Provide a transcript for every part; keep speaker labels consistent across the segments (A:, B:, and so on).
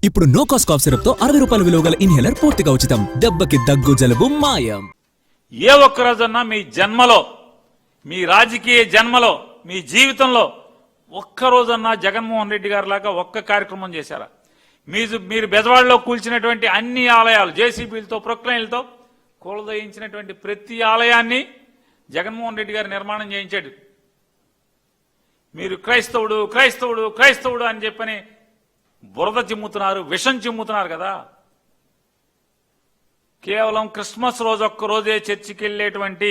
A: ఇప్పుడు no cost cough syrup తో 60 రూపాయల విలువ గల ఇన్హేలర్ పూర్తిగా ఉచితం. దెబ్బకి దగ్గు జలుబు మాయం.
B: ఏ ఒక్క రోజన్నా మీ జన్మలో, మీ రాజకీయ జన్మలో, మీ జీవితంలో ఒక్క రోజన్నా జగన్మోహన్ రెడ్డి గారి లాగా ఒక్క కార్యక్రమం చేశారా? మీరు బెజవాడలో కూల్చినటువంటి అన్ని ఆలయాలు జేసీబీలతో ప్రొక్లైన్లతో కూలదయించినటువంటి ప్రతి ఆలయాన్ని జగన్మోహన్ రెడ్డి గారు నిర్మాణం చేయించాడు. మీరు క్రైస్తవుడు క్రైస్తవుడు క్రైస్తవుడు అని చెప్పని బురద చిమ్ముతున్నారు, విషం చిమ్ముతున్నారు కదా. కేవలం క్రిస్మస్ రోజు ఒక్క రోజే చర్చికి వెళ్ళేటువంటి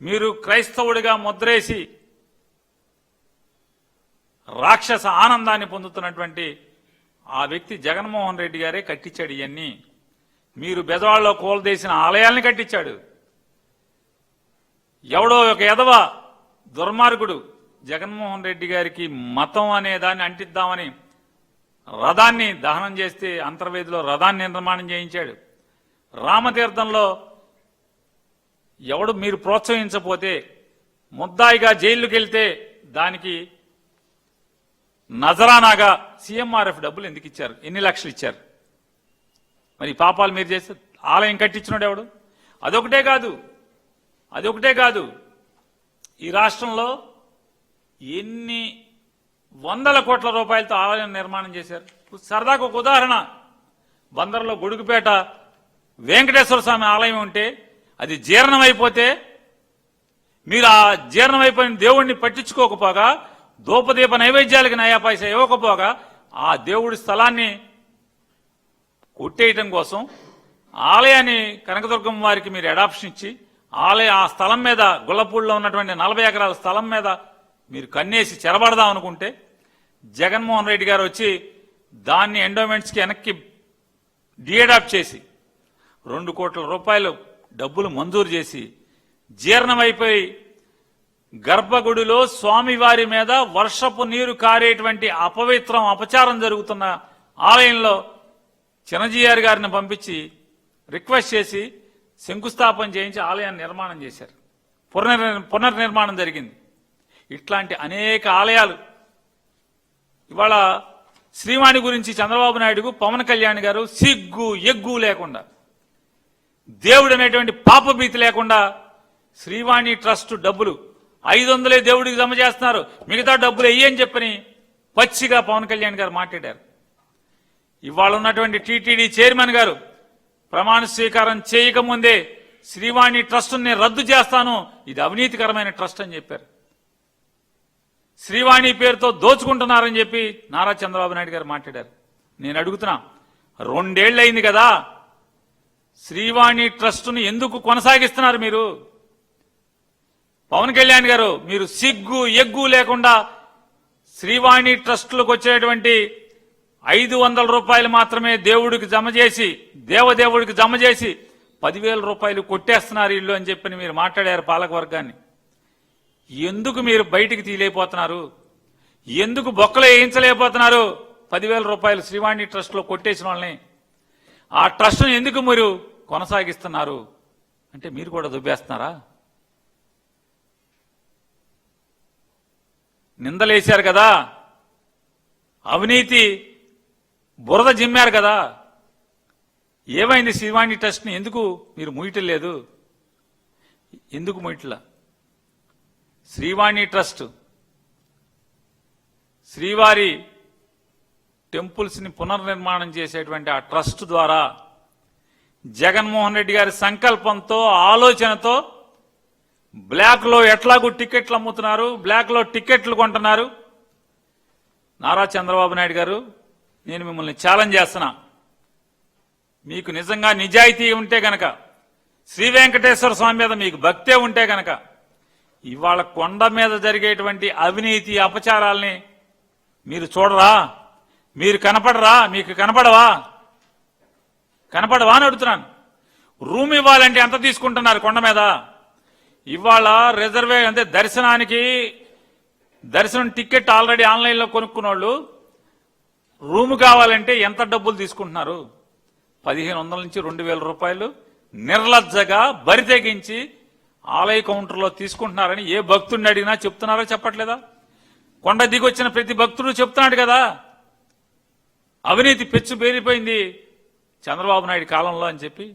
B: మీరు క్రైస్తవుడిగా ముద్రేసి రాక్షస ఆనందాన్ని పొందుతున్నటువంటి ఆ వ్యక్తి జగన్మోహన్ రెడ్డి గారే కట్టించాడు. ఇవన్నీ మీరు బెజవాడలో కూలదేసిన ఆలయాల్ని కట్టించాడు. ఎవడో ఒక ఎదవ దుర్మార్గుడు జగన్మోహన్ రెడ్డి గారికి మతం అనే దాన్ని అంటిద్దామని రథాన్ని దహనం చేస్తే అంతర్వేదిలో రథాన్ని నిర్మాణం చేయించాడు. రామతీర్థంలో ఎవడు మీరు ప్రోత్సహించకపోతే ముద్దాయిగా జైలుకి వెళ్తే దానికి నజరానాగా సీఎంఆర్ఎఫ్ డబ్బులు ఎందుకు ఇచ్చారు? ఎన్ని లక్షలు ఇచ్చారు? మరి పాపాలు మీరు చేస్తే ఆలయం కట్టించినాడు ఎవడు? అదొకటే కాదు ఈ రాష్ట్రంలో ఎన్ని వందల కోట్ల రూపాయలతో ఆలయం నిర్మాణం చేశారు. సరదాకు ఒక ఉదాహరణ, బందర్లో గొడుగుపేట వెంకటేశ్వర స్వామి ఆలయం ఉంటే అది జీర్ణమైపోతే మీరు ఆ జీర్ణమైపోయిన దేవుణ్ణి పట్టించుకోకపోగా, ధూపదీప నైవేద్యాలకి నయా పైసా ఇవ్వకపోగా ఆ దేవుడి స్థలాన్ని కొట్టేయటం కోసం ఆలయాన్ని కనకదుర్గం వారికి మీరు అడాప్షన్ ఇచ్చి ఆ స్థలం మీద గుల్లపూడిలో ఉన్నటువంటి 40 ఎకరాల స్థలం మీద మీరు కన్నేసి చెరబడదాం అనుకుంటే జగన్మోహన్ రెడ్డి గారు వచ్చి దాన్ని ఎండోమెంట్స్కి వెనక్కి డీఅడాప్ట్ చేసి 2 కోట్ల రూపాయలు డబ్బులు మంజూరు చేసి జీర్ణమైపోయి గర్భగుడిలో స్వామివారి మీద వర్షపు నీరు కారేటువంటి అపచారం జరుగుతున్న ఆలయంలో చిరంజీవి గారిని పంపించి రిక్వెస్ట్ చేసి శంకుస్థాపన చేయించి ఆలయాన్ని నిర్మాణం చేశారు. పునర్నిర్మాణం జరిగింది. ఇట్లాంటి అనేక ఆలయాలు. ఇవాళ శ్రీవాణి గురించి చంద్రబాబు నాయుడుకు పవన్ కళ్యాణ్ గారు సిగ్గు ఎగ్గు లేకుండా, దేవుడు అనేటువంటి పాపభీతి లేకుండా శ్రీవాణి ట్రస్ట్ డబ్బులు 500 దేవుడికి జమ చేస్తున్నారు, మిగతా డబ్బులు వెయ్యని చెప్పని పచ్చిగా పవన్ కళ్యాణ్ గారు మాట్లాడారు. ఇవాళ ఉన్నటువంటి టీటీడీ చైర్మన్ గారు ప్రమాణ స్వీకారం చేయకముందే శ్రీవాణి ట్రస్టుని రద్దు చేస్తాను, ఇది అవినీతికరమైన ట్రస్ట్ అని చెప్పారు. శ్రీవాణి పేరుతో దోచుకుంటున్నారని చెప్పి నారా చంద్రబాబు నాయుడు గారు మాట్లాడారు. నేను అడుగుతున్నా, 2 ఏళ్ళు అయింది కదా, శ్రీవాణి ట్రస్టును ఎందుకు కొనసాగిస్తున్నారు మీరు? పవన్ కళ్యాణ్ గారు మీరు సిగ్గు ఎగ్గు లేకుండా శ్రీవాణి ట్రస్టులకు వచ్చేటువంటి 500 రూపాయలు మాత్రమే దేవుడికి జమ చేసి, దేవదేవుడికి జమ చేసి 10,000 రూపాయలు కొట్టేస్తున్నారు ఇల్లు అని చెప్పి మీరు మాట్లాడారు పాలకవర్గాన్ని. ఎందుకు మీరు బయటికి తీయలేకపోతున్నారు? ఎందుకు బొక్కలు వేయించలేకపోతున్నారు? 10,000 రూపాయలు శ్రీవాణి ట్రస్ట్లో కొట్టేసిన వాళ్ళని ఆ ట్రస్ట్ను ఎందుకు మీరు కొనసాగిస్తున్నారు? అంటే మీరు కూడా దుబ్బేస్తున్నారా? నిందలేశారు కదా, అవినీతి బురద జిమ్మారు కదా, ఏమైంది? శ్రీవాణి ట్రస్ట్ని ఎందుకు మీరు ముయ్యటం లేదు? ఎందుకు ముయ్యట్లా? శ్రీవాణి ట్రస్ట్ శ్రీవారి టెంపుల్స్ని పునర్నిర్మాణం చేసేటువంటి ఆ ట్రస్ట్ ద్వారా జగన్మోహన్ రెడ్డి గారి సంకల్పంతో, ఆలోచనతో బ్లాక్లో ఎట్లాగూ టికెట్లు అమ్ముతున్నారు, బ్లాక్లో టికెట్లు కొంటున్నారు. నారా చంద్రబాబు నాయుడు గారు, నేను మిమ్మల్ని ఛాలెంజ్ చేస్తున్నా. మీకు నిజంగా నిజాయితీ ఉంటే గనక, శ్రీ వెంకటేశ్వర స్వామి మీద మీకు భక్తే ఉంటే గనక, ఇవాళ కొండ మీద జరిగేటువంటి అవినీతి అపచారాల్ని మీరు చూడరా? మీరు కనపడరా? మీకు కనపడవా అని అడుగుతున్నాను. రూమ్ ఇవ్వాలంటే ఎంత తీసుకుంటున్నారు కొండ మీద? ఇవాళ అంటే దర్శనం టికెట్ ఆల్రెడీ ఆన్లైన్లో కొనుక్కున్న వాళ్ళు రూమ్ కావాలంటే ఎంత డబ్బులు తీసుకుంటున్నారు? 1,500 నుంచి 2,000 రూపాయలు నిర్లజ్జగా బరి తెగించి ఆలయ కౌంటర్లో తీసుకుంటున్నారని ఏ భక్తుడిని అడిగినా చెప్తున్నారో చెప్పట్లేదా? కొండ దిగొచ్చిన ప్రతి భక్తుడు చెప్తున్నాడు కదా, అవినీతి పెచ్చు పేరిపోయింది చంద్రబాబు నాయుడు కాలంలో అని చెప్పి.